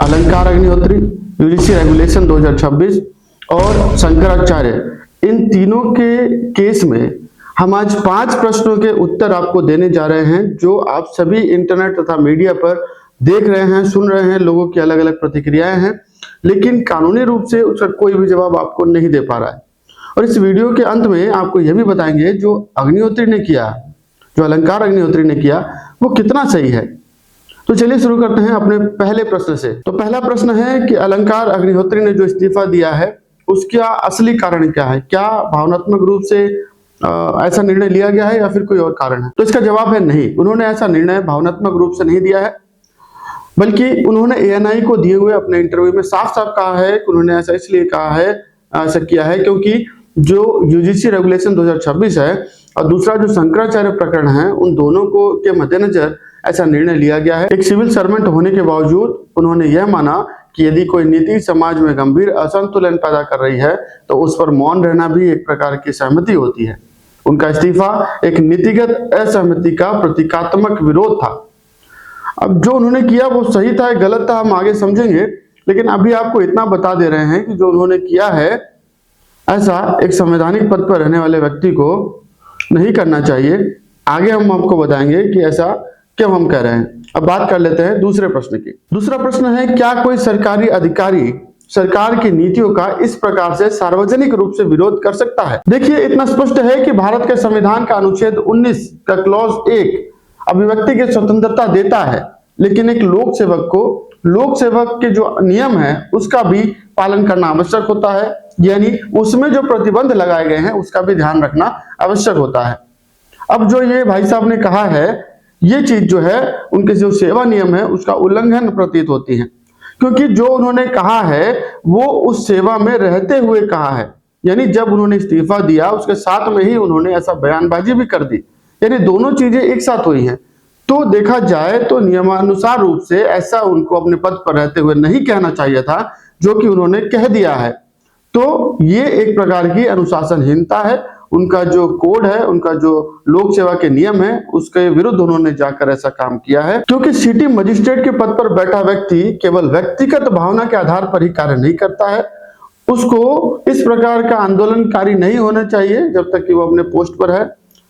अलंकार Agnihotri, UGC regulation 2026 और शंकराचार्य, इन तीनों के केस में हम आज 5 प्रश्नों के उत्तर आपको देने जा रहे हैं, जो आप सभी इंटरनेट तथा मीडिया पर देख रहे हैं, सुन रहे हैं। लोगों की अलग अलग प्रतिक्रियाएं हैं, लेकिन कानूनी रूप से उसका कोई भी जवाब आपको नहीं दे पा रहा है। और इस वीडियो के अंत में आपको यह भी बताएंगे जो अग्निहोत्री ने किया, जो अलंकार अग्निहोत्री ने किया, वो कितना सही है। तो चलिए शुरू करते हैं अपने पहले प्रश्न से। तो पहला प्रश्न है कि अलंकार अग्निहोत्री ने जो इस्तीफा दिया है उसका असली कारण क्या है? क्या भावनात्मक रूप से ऐसा निर्णय लिया गया है या फिर कोई और कारण है? तो इसका जवाब है नहीं, उन्होंने ऐसा निर्णय भावनात्मक रूप से नहीं दिया है, बल्कि उन्होंने ANI को दिए हुए अपने इंटरव्यू में साफ साफ कहा है कि उन्होंने ऐसा इसलिए कहा है, ऐसा किया है क्योंकि जो यूजीसी रेगुलेशन 2026 है और दूसरा जो शंकराचार्य प्रकरण है, उन दोनों को के मद्देनजर ऐसा निर्णय लिया गया है। एक सिविल सर्वेंट होने के बावजूद उन्होंने यह माना कि यदि कोई नीति समाज में गंभीर असंतुलन पैदा कर रही है तो उस पर मौन रहना भी एक प्रकार की सहमति होती है। उनका इस्तीफा एक नीतिगत असहमति का प्रतीकात्मक विरोध था। अब जो उन्होंने किया वो सही था या गलत था हम आगे समझेंगे, लेकिन अभी आपको इतना बता दे रहे हैं कि जो उन्होंने किया है ऐसा एक संवैधानिक पद पर रहने वाले व्यक्ति को नहीं करना चाहिए। आगे हम आपको बताएंगे कि ऐसा क्यों हम कह रहे हैं। अब बात कर लेते हैं दूसरे प्रश्न की। दूसरा प्रश्न है, क्या कोई सरकारी अधिकारी सरकार की नीतियों का इस प्रकार से सार्वजनिक रूप से विरोध कर सकता है? देखिए, इतना स्पष्ट है कि भारत के संविधान का अनुच्छेद 19 का क्लॉज 1 अभिव्यक्ति की स्वतंत्रता देता है, लेकिन एक लोक सेवक को लोक सेवक के जो नियम है उसका भी पालन करना आवश्यक होता है, यानी उसमें जो प्रतिबंध लगाए गए हैं उसका भी ध्यान रखना आवश्यक होता है। अब जो ये भाई साहब ने कहा है, ये चीज जो है उनके जो सेवा नियम है उसका उल्लंघन प्रतीत होती है, क्योंकि जो उन्होंने कहा है वो उस सेवा में रहते हुए कहा है, यानी जब उन्होंने इस्तीफा दिया उसके साथ में ही उन्होंने ऐसा बयानबाजी भी कर दी, यानी दोनों चीजें एक साथ हुई हैं। तो देखा जाए तो नियमानुसार रूप से ऐसा उनको अपने पद पर रहते हुए नहीं कहना चाहिए था, जो कि उन्होंने कह दिया है। तो ये एक प्रकार की अनुशासनहीनता है। उनका जो कोड है, उनका जो लोक सेवा के नियम है, उसके विरुद्ध उन्होंने जाकर ऐसा काम किया है, क्योंकि सिटी मजिस्ट्रेट के पद पर बैठा व्यक्ति केवल व्यक्तिगत भावना के आधार पर ही कार्य नहीं करता है। उसको इस प्रकार का आंदोलनकारी नहीं होना चाहिए जब तक कि वो अपने पोस्ट पर है।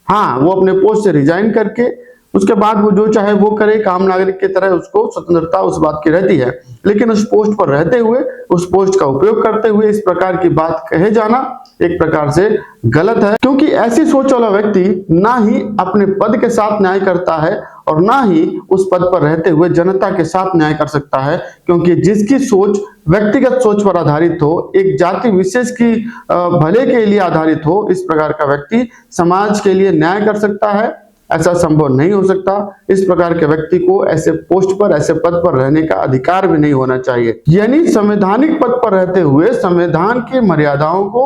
हाँ, वो अपने पोस्ट से रिजाइन करके उसके बाद वो जो चाहे वो करे, काम नागरिक की तरह उसको स्वतंत्रता उस बात की रहती है, लेकिन उस पोस्ट पर रहते हुए, उस पोस्ट का उपयोग करते हुए इस प्रकार की बात कहे जाना एक प्रकार से गलत है, क्योंकि ऐसी सोच वाला व्यक्ति ना ही अपने पद के साथ न्याय करता है और ना ही उस पद पर रहते हुए जनता के साथ न्याय कर सकता है, क्योंकि जिसकी सोच व्यक्तिगत सोच पर आधारित हो, एक जाति विशेष की भले के लिए आधारित हो, इस प्रकार का व्यक्ति समाज के लिए न्याय कर सकता है। ऐसा संभव नहीं हो सकता। इस प्रकार के व्यक्ति को ऐसे पोस्ट पर, ऐसे पद पर रहने का अधिकार भी नहीं होना चाहिए। यानी संवैधानिक पद पर रहते हुए संविधान की मर्यादाओं को,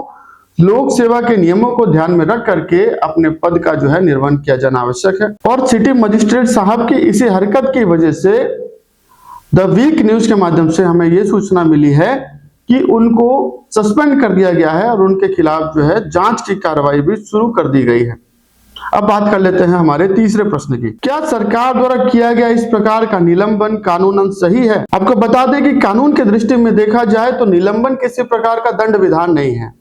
लोक सेवा के नियमों को ध्यान में रख करके अपने पद का जो है निर्वहन किया जाना आवश्यक है। और सिटी मजिस्ट्रेट साहब की इसी हरकत की वजह से द वीक न्यूज के माध्यम से हमें यह सूचना मिली है कि उनको सस्पेंड कर दिया गया है और उनके खिलाफ जो है जांच की कार्रवाई भी शुरू कर दी गई है। अब बात कर लेते हैं हमारे तीसरे प्रश्न की। क्या सरकार द्वारा किया गया इस प्रकार का निलंबन कानूनन सही है? आपको बता दें कि कानून की दृष्टि में देखा जाए तो निलंबन किसी प्रकार का दंड विधान नहीं है।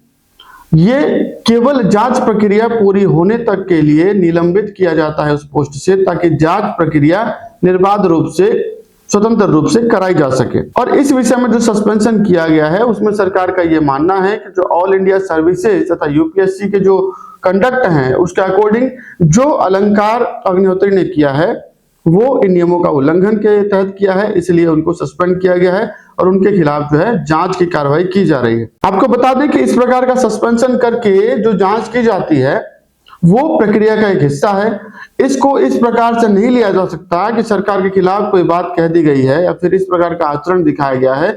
ये केवल जांच प्रक्रिया पूरी होने तक के लिए निलंबित किया जाता है उस पोस्ट से, ताकि जांच प्रक्रिया निर्बाध रूप से, स्वतंत्र रूप से कराई जा सके। और इस विषय में जो सस्पेंशन किया गया है उसमें सरकार का यह मानना है कि जो ऑल इंडिया सर्विसेज तथा यूपीएससी के जो कंडक्ट हैं उसके अकॉर्डिंग जो अलंकार अग्निहोत्री ने किया है वो इन नियमों का उल्लंघन के तहत किया है, इसलिए उनको सस्पेंड किया गया है और उनके खिलाफ जो है जांच की कार्रवाई की जा रही है। आपको बता दें कि इस प्रकार का सस्पेंशन करके जो जांच की जाती है वो प्रक्रिया का एक हिस्सा है। इसको इस प्रकार से नहीं लिया जा सकता कि सरकार के खिलाफ कोई बात कह दी गई है या फिर इस प्रकार का आचरण दिखाया गया है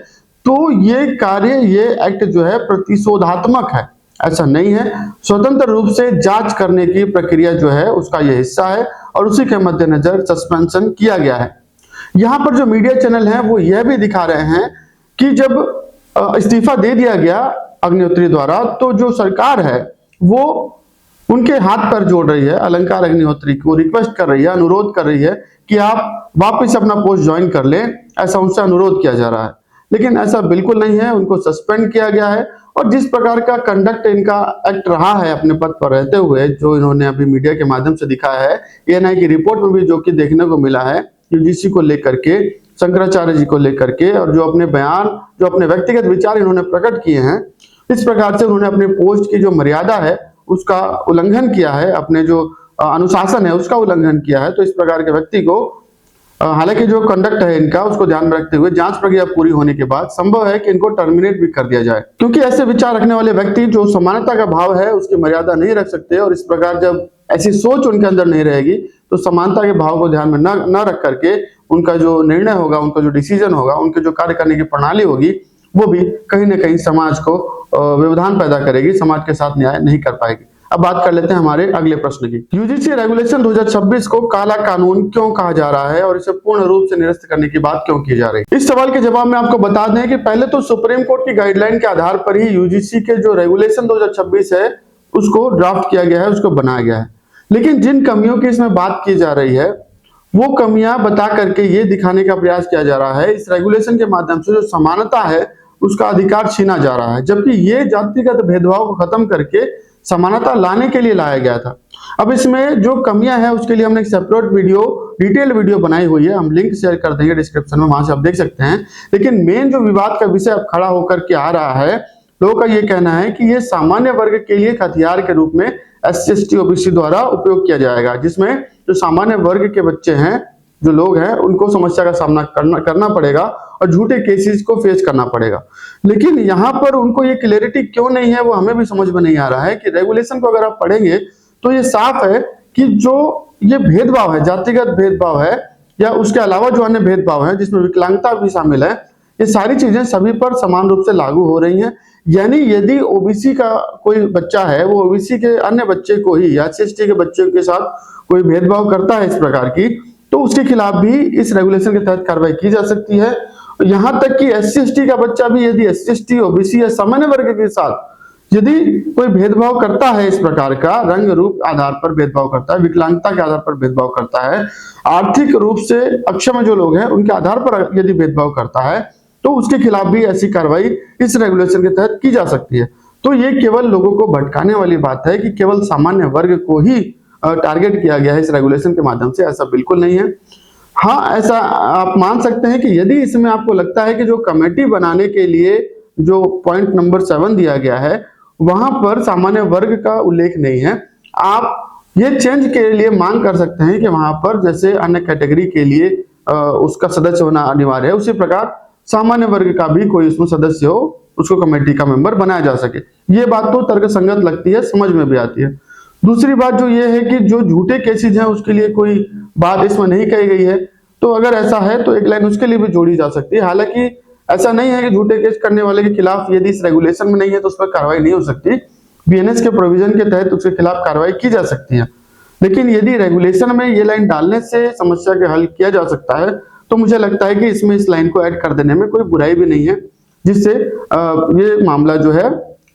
तो ये कार्य, ये एक्ट जो है प्रतिशोधात्मक है। ऐसा नहीं है। स्वतंत्र रूप से जांच करने की प्रक्रिया जो है उसका यह हिस्सा है और उसी के मद्देनजर सस्पेंशन किया गया है। यहाँ पर जो मीडिया चैनल हैं वो यह भी दिखा रहे हैं कि जब इस्तीफा दे दिया गया अग्निहोत्री द्वारा तो जो सरकार है वो उनके हाथ पर जोड़ रही है, अलंकार अग्निहोत्री को रिक्वेस्ट कर रही है, अनुरोध कर रही है कि आप वापस अपना पोस्ट ज्वाइन कर लें, ऐसा उनसे अनुरोध किया जा रहा है। लेकिन ऐसा बिल्कुल नहीं है, उनको सस्पेंड किया गया है। और जिस प्रकार का कंडक्ट इनका एक्ट रहा है अपने पद पर रहते हुए, जो इन्होंने अभी मीडिया के माध्यम से दिखाया है, एएनआई की रिपोर्ट में भी जो कि देखने को मिला है, यूजीसी को लेकर के, शंकराचार्य जी को लेकर के, और जो अपने बयान, जो अपने व्यक्तिगत विचार इन्होंने प्रकट किए हैं, इस प्रकार से उन्होंने अपने पोस्ट की जो मर्यादा है उसका उल्लंघन किया है, अपने जो अनुशासन है उसका उल्लंघन किया है। तो इस प्रकार के व्यक्ति को, हालांकि जो कंडक्ट है इनका उसको ध्यान में रखते हुए जांच प्रक्रिया पूरी होने के बाद संभव है कि इनको टर्मिनेट भी कर दिया जाए, क्योंकि ऐसे विचार रखने वाले व्यक्ति जो समानता का भाव है उसकी मर्यादा नहीं रख सकते। और इस प्रकार जब ऐसी सोच उनके अंदर नहीं रहेगी तो समानता के भाव को ध्यान में न रख करके उनका जो निर्णय होगा, उनका जो डिसीजन होगा, उनके जो कार्य करने की प्रणाली होगी, वो भी कहीं ना कहीं समाज को व्यवधान पैदा करेगी, समाज के साथ न्याय नहीं कर पाएगी। अब बात कर लेते हैं हमारे अगले प्रश्न की। यूजीसी रेगुलेशन 2026 को काला कानून क्यों कहा जा रहा है और इसे पूर्ण रूप से निरस्त करने की बात क्यों की जा रही है? इस सवाल के जवाब में आपको बता दें कि पहले तो सुप्रीम कोर्ट की गाइडलाइन के आधार पर ही यूजीसी के जो रेगुलेशन 2026 है उसको ड्राफ्ट किया गया है, उसको बनाया गया है। लेकिन जिन कमियों की इसमें बात की जा रही है वो कमियां बता करके ये दिखाने का प्रयास किया जा रहा है इस रेगुलेशन के माध्यम से जो समानता है उसका अधिकार छीना जा रहा है, जबकि ये जातिगत भेदभाव को खत्म करके समानता लाने के लिए लाया गया था। अब इसमें जो कमियां हैं उसके लिए हमने एक सेपरेट वीडियो, डिटेल वीडियो बनाई हुई है, हम लिंक शेयर कर देंगे डिस्क्रिप्शन में, वहां से आप देख सकते हैं। लेकिन मेन जो विवाद का विषय अब खड़ा होकर के आ रहा है, लोगों का ये कहना है कि ये सामान्य वर्ग के लिए एक हथियार के रूप में SC/ST OBC द्वारा उपयोग किया जाएगा, जिसमें जो सामान्य वर्ग के बच्चे हैं, जो लोग हैं, उनको समस्या का सामना करना पड़ेगा और झूठे केसेस को फेस करना पड़ेगा। लेकिन यहाँ पर उनको ये क्लैरिटी क्यों नहीं है वो हमें भी समझ में नहीं आ रहा है कि रेगुलेशन को अगर आप पढ़ेंगे तो ये साफ है कि जो ये भेदभाव है, जातिगत भेदभाव है या उसके अलावा जो अन्य भेदभाव है जिसमें विकलांगता भी शामिल है, ये सारी चीजें सभी पर समान रूप से लागू हो रही हैं। यानी यदि ओबीसी का कोई बच्चा है वो ओबीसी के अन्य बच्चे को ही या SC/ST के बच्चे के साथ कोई भेदभाव करता है इस प्रकार की, तो उसके खिलाफ भी इस रेगुलेशन के तहत कार्रवाई की जा सकती है। यहां तक कि SC/ST का बच्चा भी यदि SC/ST OBC या सामान्य वर्ग के साथ यदि कोई भेदभाव करता है, इस प्रकार का रंग रूप आधार पर भेदभाव करता है, विकलांगता के आधार पर भेदभाव करता है, आर्थिक रूप से अक्षम जो लोग हैं उनके आधार पर यदि भेदभाव करता है, तो उसके खिलाफ भी ऐसी कार्रवाई इस रेगुलेशन के तहत की जा सकती है। तो ये केवल लोगों को भटकाने वाली बात है कि केवल सामान्य वर्ग को ही टारगेट किया गया है इस रेगुलेशन के माध्यम से, ऐसा बिल्कुल नहीं है। हाँ, ऐसा आप मान सकते हैं कि यदि इसमें आपको लगता है कि जो कमेटी बनाने के लिए जो पॉइंट नंबर 7 दिया गया है वहां पर सामान्य वर्ग का उल्लेख नहीं है, आप ये चेंज के लिए मांग कर सकते हैं कि वहां पर जैसे अन्य कैटेगरी के लिए उसका सदस्य होना अनिवार्य है, उसी प्रकार सामान्य वर्ग का भी कोई उसमें सदस्य हो, उसको कमेटी का मेंबर बनाया जा सके। ये बात तो तर्कसंगत लगती है, समझ में भी आती है। दूसरी बात जो ये है कि जो झूठे केसेज हैं उसके लिए कोई बात इसमें नहीं कही गई है, तो अगर ऐसा है तो एक लाइन उसके लिए भी जोड़ी जा सकती है। हालांकि ऐसा नहीं है कि झूठे केस करने वाले के खिलाफ यदि इस रेगुलेशन में नहीं है तो उस पर कार्रवाई नहीं हो सकती, BNS के प्रोविजन के तहत उसके खिलाफ कार्रवाई की जा सकती है। लेकिन यदि रेगुलेशन में ये लाइन डालने से समस्या के हल किया जा सकता है तो मुझे लगता है कि इसमें इस लाइन को ऐड कर देने में कोई बुराई भी नहीं है, जिससे ये मामला जो है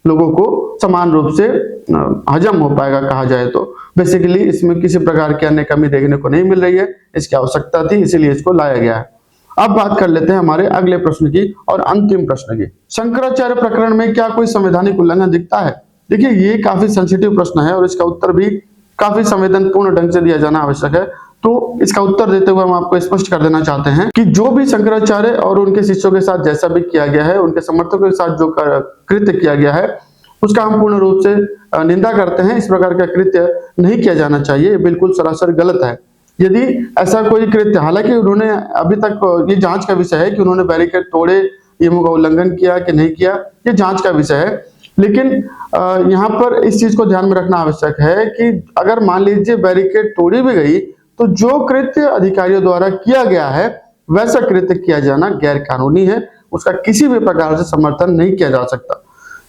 लोगों को समान रूप से हजम हो पाएगा कहा जाए तो। बेसिकली इसमें किसी प्रकार की अन्य कमी देखने को नहीं मिल रही है, इसकी आवश्यकता थी इसीलिए इसको लाया गया है। अब बात कर लेते हैं हमारे अगले प्रश्न की और अंतिम प्रश्न की। शंकराचार्य प्रकरण में क्या कोई संवैधानिक उल्लंघन दिखता है? देखिए, ये काफी सेंसिटिव प्रश्न है और इसका उत्तर भी काफी संवेदनपूर्ण ढंग से दिया जाना आवश्यक है। तो इसका उत्तर देते हुए हम आपको स्पष्ट कर देना चाहते हैं कि जो भी शंकराचार्य और उनके शिष्यों के साथ जैसा भी किया गया है, उनके समर्थकों के साथ जो कृत्य किया गया है उसका हम पूर्ण रूप से निंदा करते हैं। इस प्रकार का कृत्य नहीं किया जाना चाहिए, बिल्कुल सरासर गलत है। यदि ऐसा कोई कृत्य, हालांकि उन्होंने अभी तक ये जांच का विषय है कि उन्होंने बैरिकेड तोड़े, नियमों का उल्लंघन किया कि नहीं किया, ये जांच का विषय है। लेकिन यहाँ पर इस चीज को ध्यान में रखना आवश्यक है कि अगर मान लीजिए बैरिकेड तोड़ी भी गई तो जो कृत्य अधिकारियों द्वारा किया गया है वैसा कृत्य किया जाना गैर कानूनी है, उसका किसी भी प्रकार से समर्थन नहीं किया जा सकता।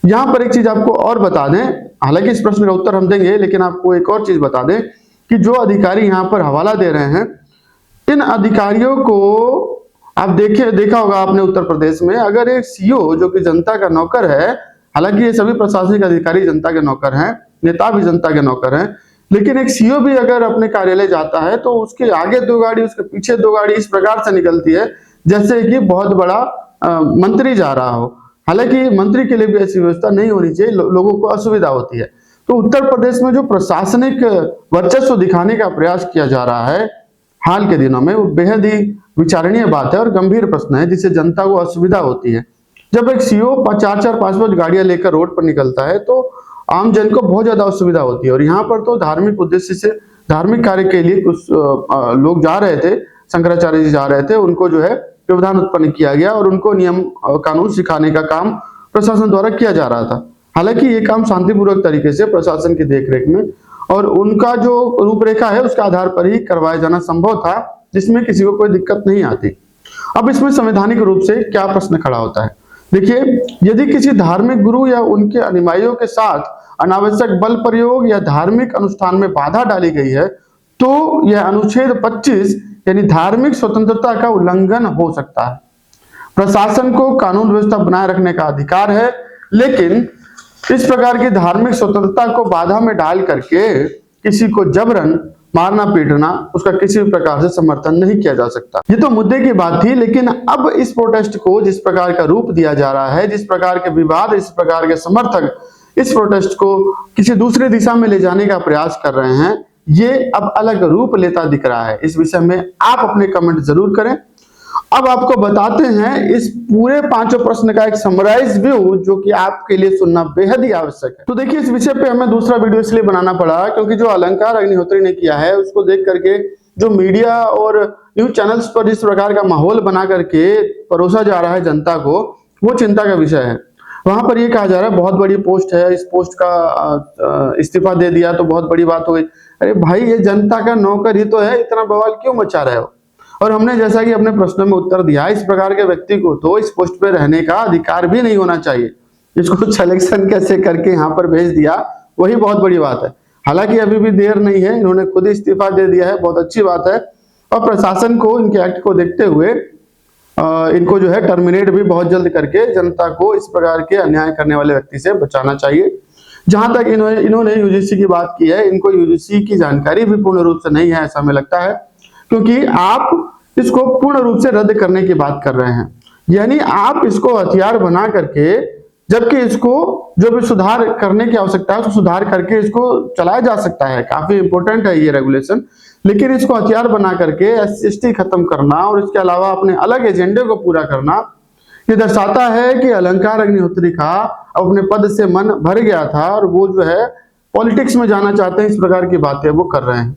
यहाँ पर एक चीज आपको और बता दें, हालांकि इस प्रश्न का उत्तर हम देंगे, लेकिन आपको एक और चीज बता दें कि जो अधिकारी यहाँ पर हवाला दे रहे हैं, इन अधिकारियों को आप देखा होगा आपने उत्तर प्रदेश में, अगर एक सीओ जो कि जनता का नौकर है, हालांकि ये सभी प्रशासनिक अधिकारी जनता के नौकर हैं, नेता भी जनता के नौकर हैं, लेकिन एक सीओ भी अगर अपने कार्यालय जाता है तो उसके आगे 2 गाड़ी, उसके पीछे 2 गाड़ी इस प्रकार से निकलती है जैसे कि बहुत बड़ा मंत्री जा रहा हो। हालांकि मंत्री के लिए भी ऐसी व्यवस्था नहीं होनी चाहिए, लोगों को असुविधा होती है। तो उत्तर प्रदेश में जो प्रशासनिक वर्चस्व दिखाने का प्रयास किया जा रहा है हाल के दिनों में, वो बेहद ही विचारणीय बात है और गंभीर प्रश्न है, जिससे जनता को असुविधा होती है। जब एक सीओ 4-4-5-5 गाड़ियां लेकर रोड पर निकलता है तो आम जन को बहुत ज्यादा असुविधा होती है। और यहाँ पर तो धार्मिक उद्देश्य से, धार्मिक कार्य के लिए कुछ लोग जा रहे थे, शंकराचार्य जी जा रहे थे, उनको जो है व्यवधान उत्पन्न किया गया और उनको नियम कानून सिखाने का काम प्रशासन द्वारा किया जा रहा था। हालांकि ये काम शांतिपूर्वक तरीके से प्रशासन की देखरेख में और उनका जो रूपरेखा है उसके आधार पर ही करवाया जाना संभव था, जिसमें किसी को कोई दिक्कत नहीं आती। अब इसमें संवैधानिक रूप से क्या प्रश्न खड़ा होता है? देखिए, यदि किसी धार्मिक गुरु या उनके अनुयायियों के साथ अनावश्यक बल प्रयोग या धार्मिक अनुष्ठान में बाधा डाली गई है तो यह अनुच्छेद 25 यानी धार्मिक स्वतंत्रता का उल्लंघन हो सकता है। प्रशासन को कानून व्यवस्था बनाए रखने का अधिकार है, लेकिन इस प्रकार की धार्मिक स्वतंत्रता को बाधा में डाल करके किसी को जबरन मारना पीटना, उसका किसी भी प्रकार से समर्थन नहीं किया जा सकता। ये तो मुद्दे की बात थी, लेकिन अब इस प्रोटेस्ट को जिस प्रकार का रूप दिया जा रहा है, जिस प्रकार के विवाद, इस प्रकार के समर्थक इस प्रोटेस्ट को किसी दूसरी दिशा में ले जाने का प्रयास कर रहे हैं, ये अब अलग रूप लेता दिख रहा है। इस विषय में आप अपने कमेंट जरूर करें। अब आपको बताते हैं इस पूरे 5 प्रश्न का एक समराइज व्यू, जो कि आपके लिए सुनना बेहद ही आवश्यक है। तो देखिए, इस विषय पे हमें दूसरा वीडियो इसलिए बनाना पड़ा क्योंकि जो अलंकार अग्निहोत्री ने किया है उसको देख करके जो मीडिया और न्यूज चैनल्स पर जिस प्रकार का माहौल बना करके परोसा जा रहा है जनता को, वो चिंता का विषय है। वहां पर ये कहा जा रहा है बहुत बड़ी पोस्ट है, इस पोस्ट का इस्तीफा दे दिया तो बहुत बड़ी बात हो गई। अरे भाई, ये जनता का नौकर ही तो है, इतना बवाल क्यों मचा रहे हो? और हमने जैसा कि अपने प्रश्नों में उत्तर दिया, इस प्रकार के व्यक्ति को तो इस पोस्ट पे रहने का अधिकार भी नहीं होना चाहिए। इसको सिलेक्शन कैसे करके यहाँ पर भेज दिया, वही बहुत बड़ी बात है। हालांकि अभी भी देर नहीं है, इन्होंने खुद इस्तीफा दे दिया है, बहुत अच्छी बात है। और प्रशासन को इनके एक्ट को देखते हुए इनको जो है टर्मिनेट भी बहुत जल्द करके जनता को इस प्रकार के अन्याय करने वाले व्यक्ति से बचाना चाहिए। जहां तक इन्होंने यूजीसी की बात की है, इनको यूजीसी की जानकारी भी पूर्ण रूप से नहीं है, ऐसा हमें लगता है, क्योंकि आप इसको पूर्ण रूप से रद्द करने की बात कर रहे हैं। यानी आप इसको हथियार बना करके, जबकि इसको जो भी सुधार करने की आवश्यकता है उसको सुधार करके इसको चलाया जा सकता है, काफी इंपॉर्टेंट है ये रेगुलेशन, लेकिन इसको हथियार बना करके एससी खत्म करना और इसके अलावा अपने अलग एजेंडे को पूरा करना, ये दर्शाता है कि अलंकार अग्निहोत्री का अपने पद से मन भर गया था और वो जो है पॉलिटिक्स में जाना चाहते हैं, इस प्रकार की बातें वो कर रहे हैं।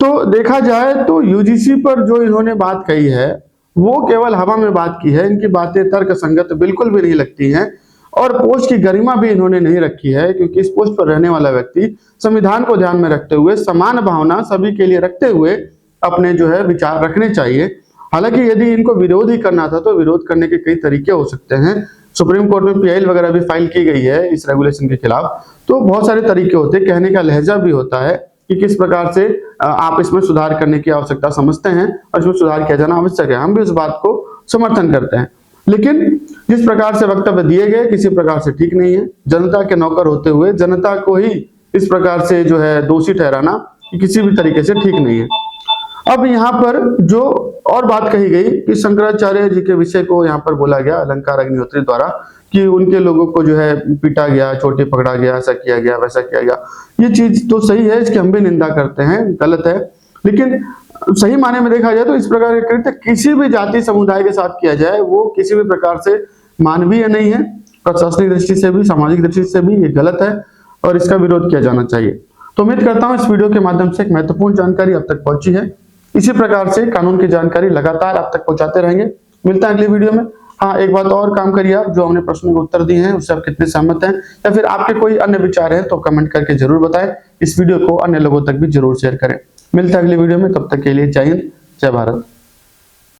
तो देखा जाए तो यूजीसी पर जो इन्होंने बात कही है वो केवल हवा में बात की है, इनकी बातें तर्क संगत बिल्कुल भी नहीं लगती हैं और पोस्ट की गरिमा भी इन्होंने नहीं रखी है, क्योंकि इस पोस्ट पर रहने वाला व्यक्ति संविधान को ध्यान में रखते हुए, समान भावना सभी के लिए रखते हुए अपने जो है विचार रखने चाहिए। हालांकि यदि इनको विरोध ही करना था तो विरोध करने के कई तरीके हो सकते हैं। सुप्रीम कोर्ट में पीआईएल वगैरह भी फाइल की गई है इस रेगुलेशन के खिलाफ, तो बहुत सारे तरीके होते हैं, कहने का लहजा भी होता है कि किस प्रकार से आप इसमें सुधार करने की आवश्यकता समझते हैं और इसमें सुधार किया जाना आवश्यक है। हम भी उस बात को समर्थन करते हैं, लेकिन जिस प्रकार से वक्तव्य दिए गए किसी प्रकार से ठीक नहीं है। जनता के नौकर होते हुए जनता को ही इस प्रकार से जो है दोषी ठहराना किसी भी तरीके से ठीक नहीं है। अब यहाँ पर जो और बात कही गई कि शंकराचार्य जी के विषय को यहाँ पर बोला गया अलंकार अग्निहोत्री द्वारा कि उनके लोगों को जो है पीटा गया, चोटी पकड़ा गया, ऐसा किया गया, वैसा किया गया। ये चीज तो सही है, इसकी हम भी निंदा करते हैं, गलत है, लेकिन सही माने में देखा जाए तो इस प्रकार के कृत्य किसी भी जाति समुदाय के साथ किया जाए वो किसी भी प्रकार से मानवीय नहीं है। प्रशासनिक दृष्टि से भी, सामाजिक दृष्टि से भी ये गलत है और इसका विरोध किया जाना चाहिए। तो उम्मीद करता हूँ इस वीडियो के माध्यम से एक महत्वपूर्ण जानकारी आप तक पहुंची है। इसी प्रकार से कानून की जानकारी लगातार आप तक पहुंचाते रहेंगे। मिलता है अगली वीडियो में। हाँ, एक बात और काम करिए आप, जो हमने प्रश्नों के उत्तर दिए हैं उससे आप कितने सहमत हैं या फिर आपके कोई अन्य विचार हैं तो कमेंट करके जरूर बताएं। इस वीडियो को अन्य लोगों तक भी जरूर शेयर करें। मिलते हैं अगली वीडियो में, तब तक के लिए जय हिंद, जय भारत।